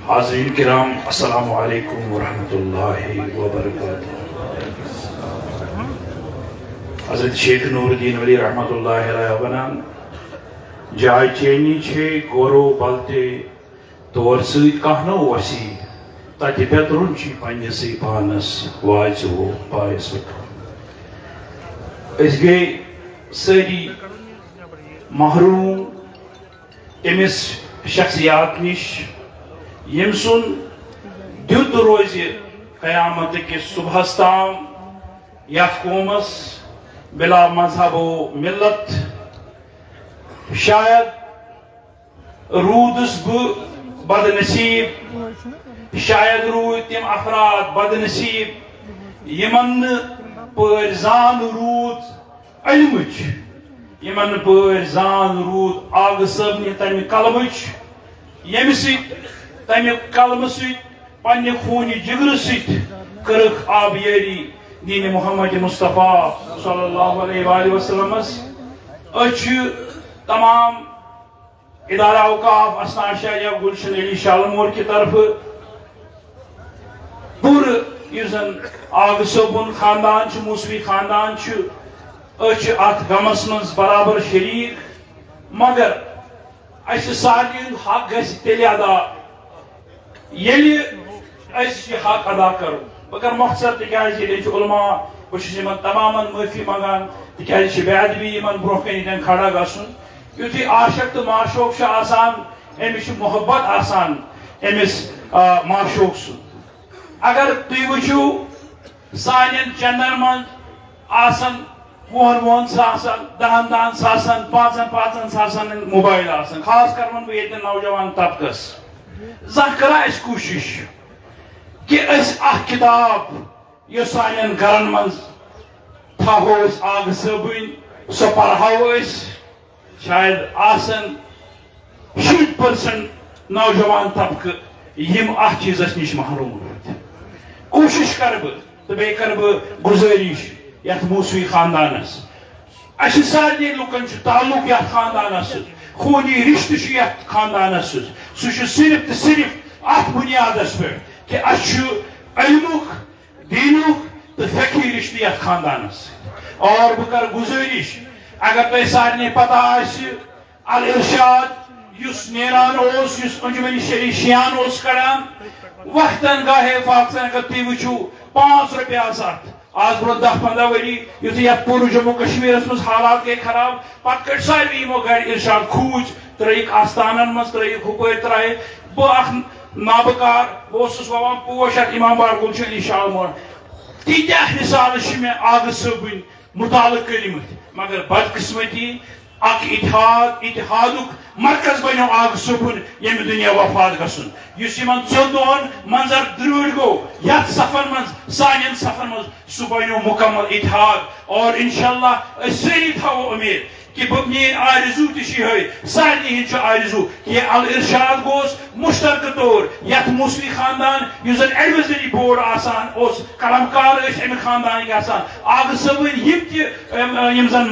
हाज़रीन किराम अस्सलामु अलैकुम वरहमतुल्लाहि वबरकातुहू। हज़रत शेख नूरुद्दीन वली रहमतुल्लाहि अलैहि वनान जाय चेनी छे गोरो बलते तोर सत कहनो वसी तत बेतरुन छी पन्नसी पानस वाजो पायस अस गए सारी महरूम तमिस शख्सियात निश यम सुन दुत रोज कयामत के सुबह ताम यथ कौमस बिला मजहबो मिलत शायद रूदस बदनसीब शायद रूद तम अफराद बदनसीब Yemen Parjan rude इल्मच Yemen Parjan rude आग सब तम कलमच यम तम कलम सन्न खून जिगर सख आबियरी दीन मोहम्मद मुस्तफ़ा सल्लल्लाहु अलैहि वसल्लमस तमाम इदारा औकाफ अस्नान शाह गुलशन अली शालमोर की तरफ पुर युजन आग सबुन खानदान मूसवी खानदान अत गमस मज बराबर शरीक मगर सारे हक गल अदा ये हक अदा करो बह कर मखसर तुलमा बह तमाम माफी मंगान तक बेअदबी ब्रोह कन खड़ा गसन युथ आशक तो माशोक अमिस मोहब्बत अमिस माशोक सुन अगर तुम वो सान चंदन मन वुहन सासन दहन सासन पांचन सासन मोबाइल खास कर वन बह नौजवान तबकस जह करा कोशिश कि किताब यह सान गरन मज थो आग सबन सो पढ़ो शायद 70% नौजवान तबक यम अ चीजस निश महरूम कोशिश कर तो बे कर गुजारिश यथ मूसवी खानदानस सारे लुकन ताल्लुक यथ खानदानस खूनी रिश्ते खानदानस सह सिर्फ तो सिर्फ अत बुनियादस पे कि इल्मुक दीनुक तो फ़िक़ही रिश्ते यथ खानदानस और बह कर गुजारिश अगर तुम सारे पता अल इरशाद युस नेरान अंजुमन शियान कड़ान वक्तन गाहे फाक्तन अगर तुम वो 5 रुपया आज ब्रो 10-15 वरी युथ पूर्व जम्मू कश्मीर मज हालात गए खराब पे कट सारे यमो गर इरशाद खूज त्रक आस्थान मज त्रक हुप त्राए बह नाबकार बस ववान पोश इमाम बार गुलशन अली शालमोर तीत्या मिसाल मे आग सबन मुताल कर्मत मगर बदकिस्मती इतिहादुक मरकज बनो आग सबुन यम दुनिया वफात गसन चोन मंजर द्रूड़ गो यथ सफर मज सान सफर मज सह बनो मुकम्मल इतिहाद और इंशाअल्लाह सारी थो उम्मीद कि मेन आरजू तह सारे हिंद आरजू कि अल इरशाद गोस मुश्तरक तौर यथ मूसवी खानदान जन एडवाइजरी बोर्ड कलमकार अमे खानदान आग सबन यम जन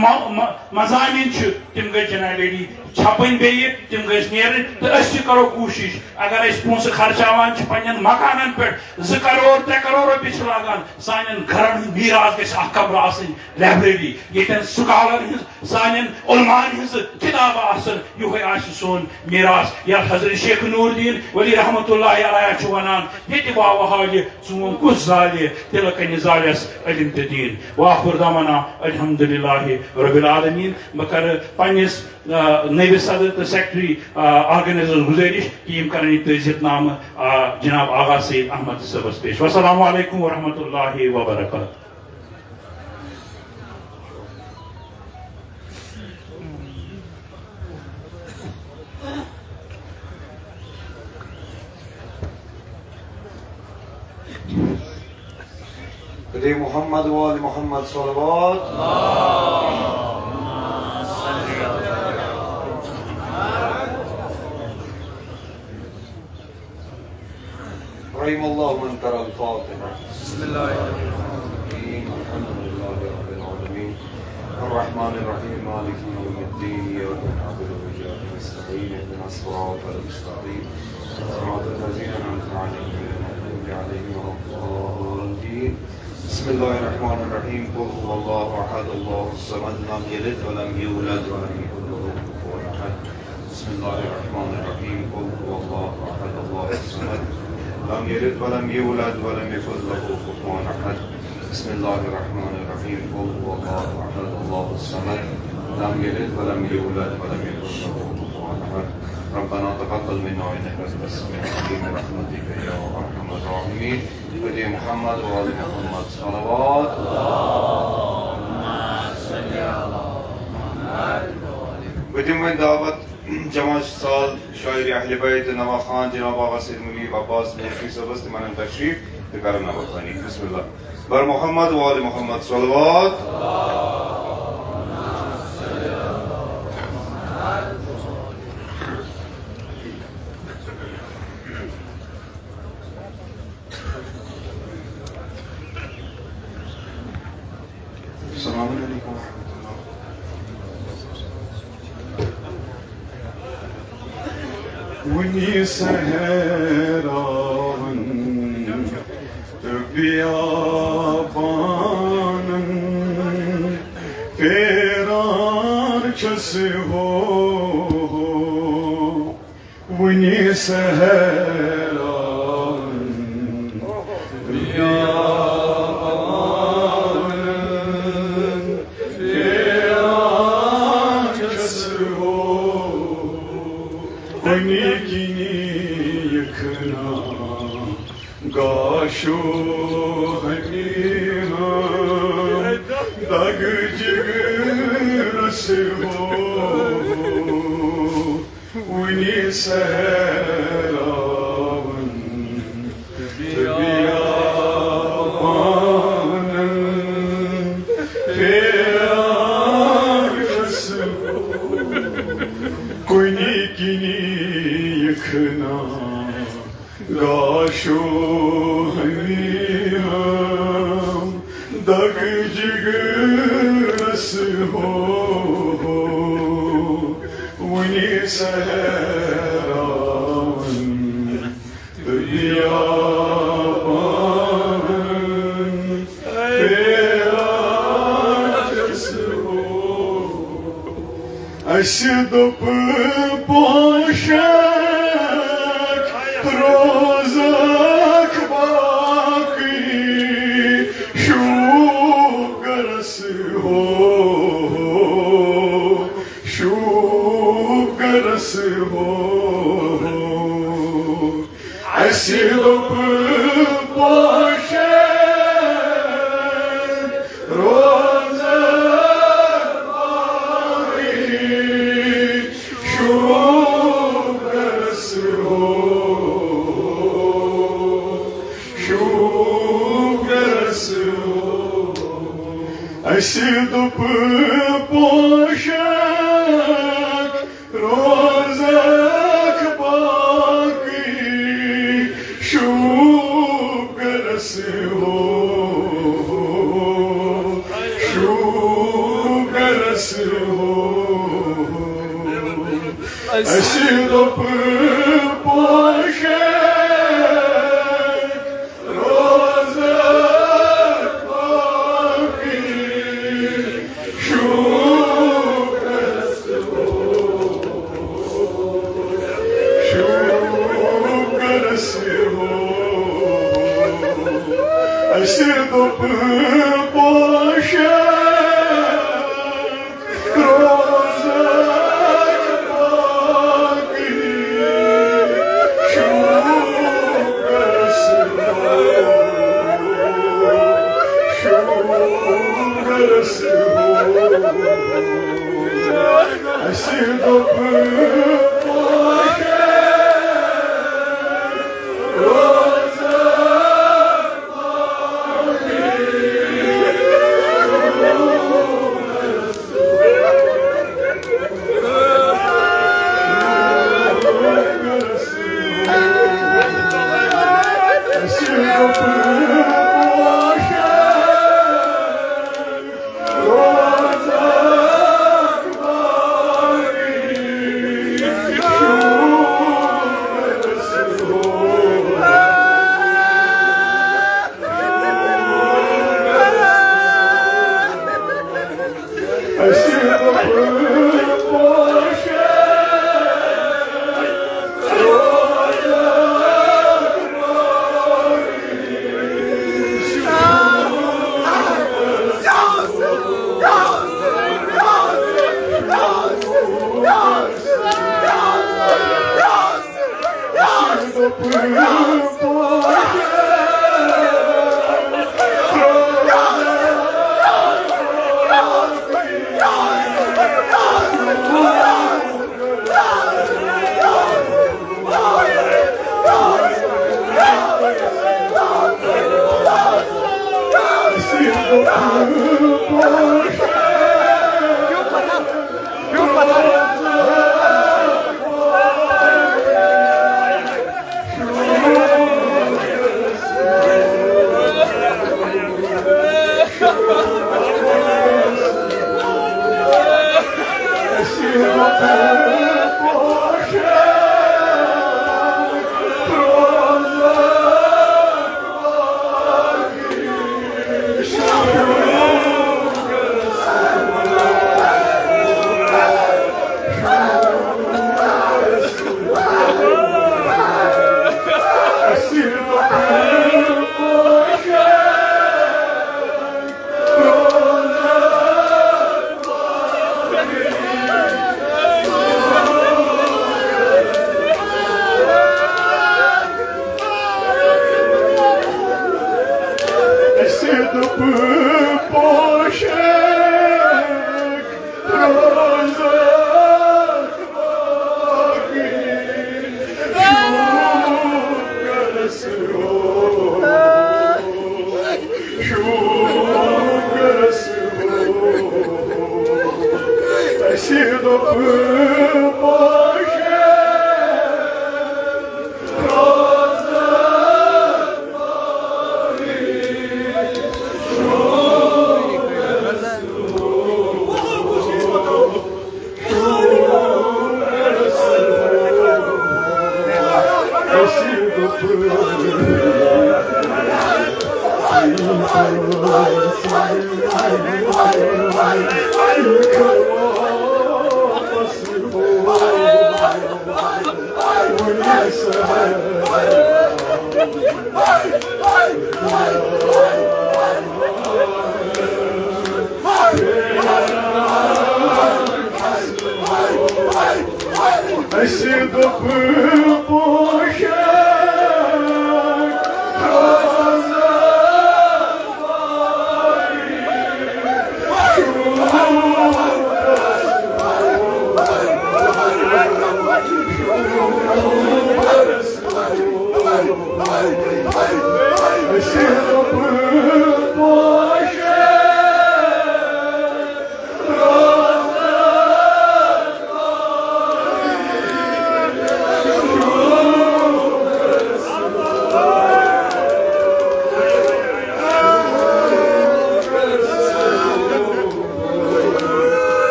मजामिन तम गई जनाब अली छपन बे तम गई नेरन तो करो कोशिश अगर पोस खर्चावान पन्न मकानन पे 2 करोड़ 3 करोड़ रुपये लागान सान घरन मीरास गि कब्र लाइब्रेरी ये स्कॉलर सान उलमान हिज किताब ये सोन मीरास या हजरत शेख नूरुद्दीन वली रहमतुल्लाहि अलैहि वनान ये वाव हाल चोन कुछ जाले तिल कन जालस इल्म तो दीन वाखुर दमाना अल्हम्दुलिल्लाहि रब्बिल आलमीन बकर पन्निस नबी सदर तो सेक्रेटरी ऑर्गेनाइजर गुजारिश कि यम कर तजीयतनाम जनाब आगा सईद अहमद सबस पेश। अस्सलामु अलैकुम वरहमतुल्लाहि वबरकातुहू। मोहम्मद वाल मोहम्मद सल्लल्लाहु رحم الله من قرأ الفاتحة بسم الله الرحمن الرحيم الحمد لله رب العالمين الرحمن الرحيم مالك يوم الدين إياك نعبد وإياك نستعين اهدنا الصراط المستقيم صراط الذين أنعمت عليهم غير المغضوب عليهم ولا الضالين. بسم الله الرحمن الرحيم قل هو الله أحد الله الصمد لم يلد ولم يولد ولم يكن له كفوا أحد. بسم الله الرحمن الرحيم قل هو الله أحد الله الصمد لم يلد ولم يولد ولم يكن له كفوا أحد. بسم الله الرحمن الرحيم قل هو الله أحد الله الصمد لم يلد ولم يولد ولم يكن له كفوا أحد. ربنا تقبل منا إنك أنت السميع العليم برحمتك يا أرحم الراحمين. بدي محمد وآل محمد صلوات. بدي من دعوت جماعة سال شاعر أهل بيت نوا خان جناب آقا سید منیر عباس موسوی سبست من تشریف بکارنا بکنید. بسم الله. بر محمد و آل محمد صلوات. السلام عليكم ورحمة الله. وني سهران بیابانم فرار کسی هو ونی سهران بیابانم فرار کسی هو ونی گینی یکنا گاشو هنیها داگ جگرس هو ونی سهران بیابانم پیار کس هو ونی گینی یکنا گاشو هنیهم داگ جگرس هو ونی سهران بیابانم پیار کس هو اشد باشد روزک باقی شوگرس هو شوگرس هو اشد باشد روزک باقی شوگرس هو شوگرس هو اشد باشد روزک باقی شوگرس هو شوگرس هو اشد باشد روزک باقی شوگرس هو شوگرس هو اشد باشد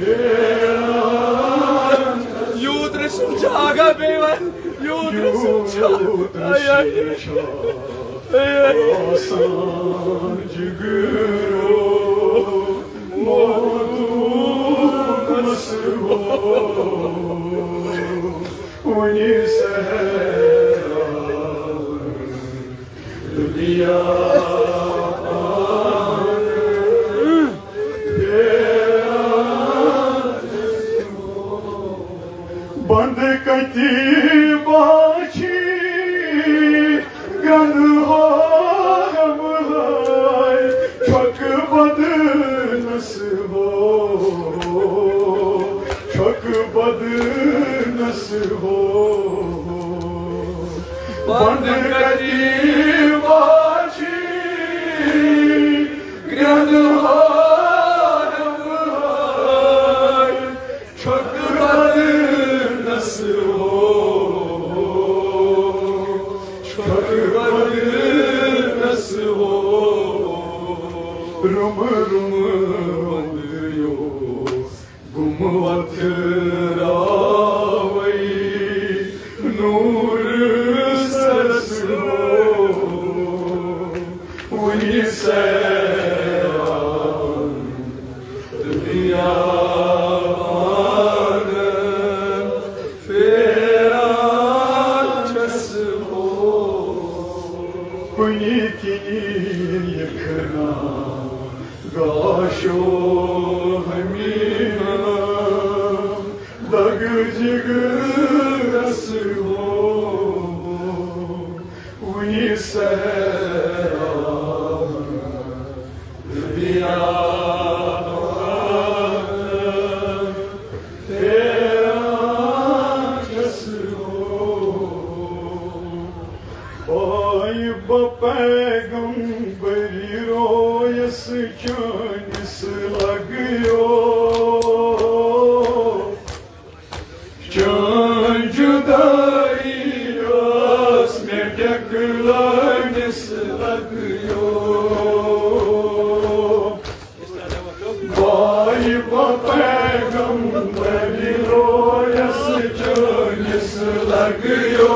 Yeah. बंद कती बाची गन हो हम हाय छक बद नस हो छक बद नस हो बंद कती बाची गन हो रुम रुम वंदियो गुमवत रावई नूर सरस हो वही सैरान दुनिया गाशो हमीना दग जिग रस हो वही सैरान दुनिया तेरा जस हो ओय पैगंबरी रोयस चानिस लगयो चान जुदाई आस में टकलानिस लगयो बाई पैगंबरी रोयस चानिस लगयो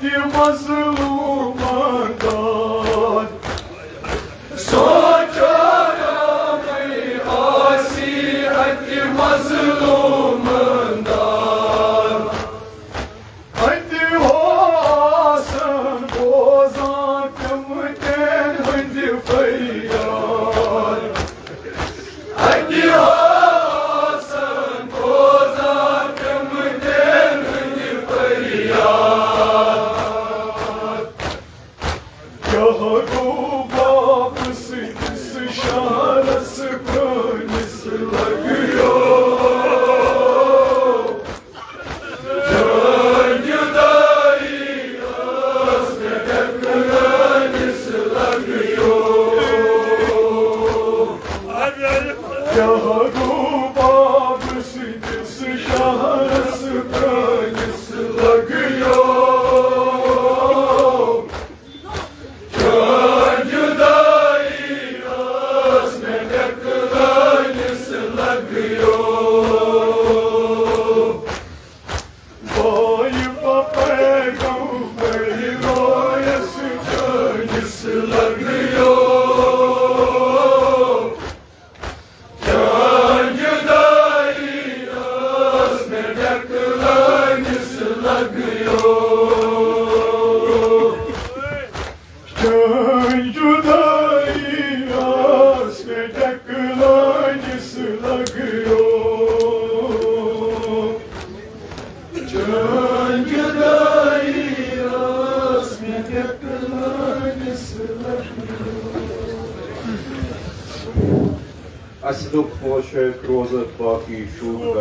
Hadi mazluman dad Soçaramay asi hadi mazluman dad Hadi Hasan bozan kımten hadi feyyar Hadi Hasan bozan kımten hadi feyyar Yahu babası dışarısı könüsü lagıyor Can güdayı asmeder könüsü lagıyor Yahu babası dışarısı könüsü lagıyor Asiduk poše kroz baki šut,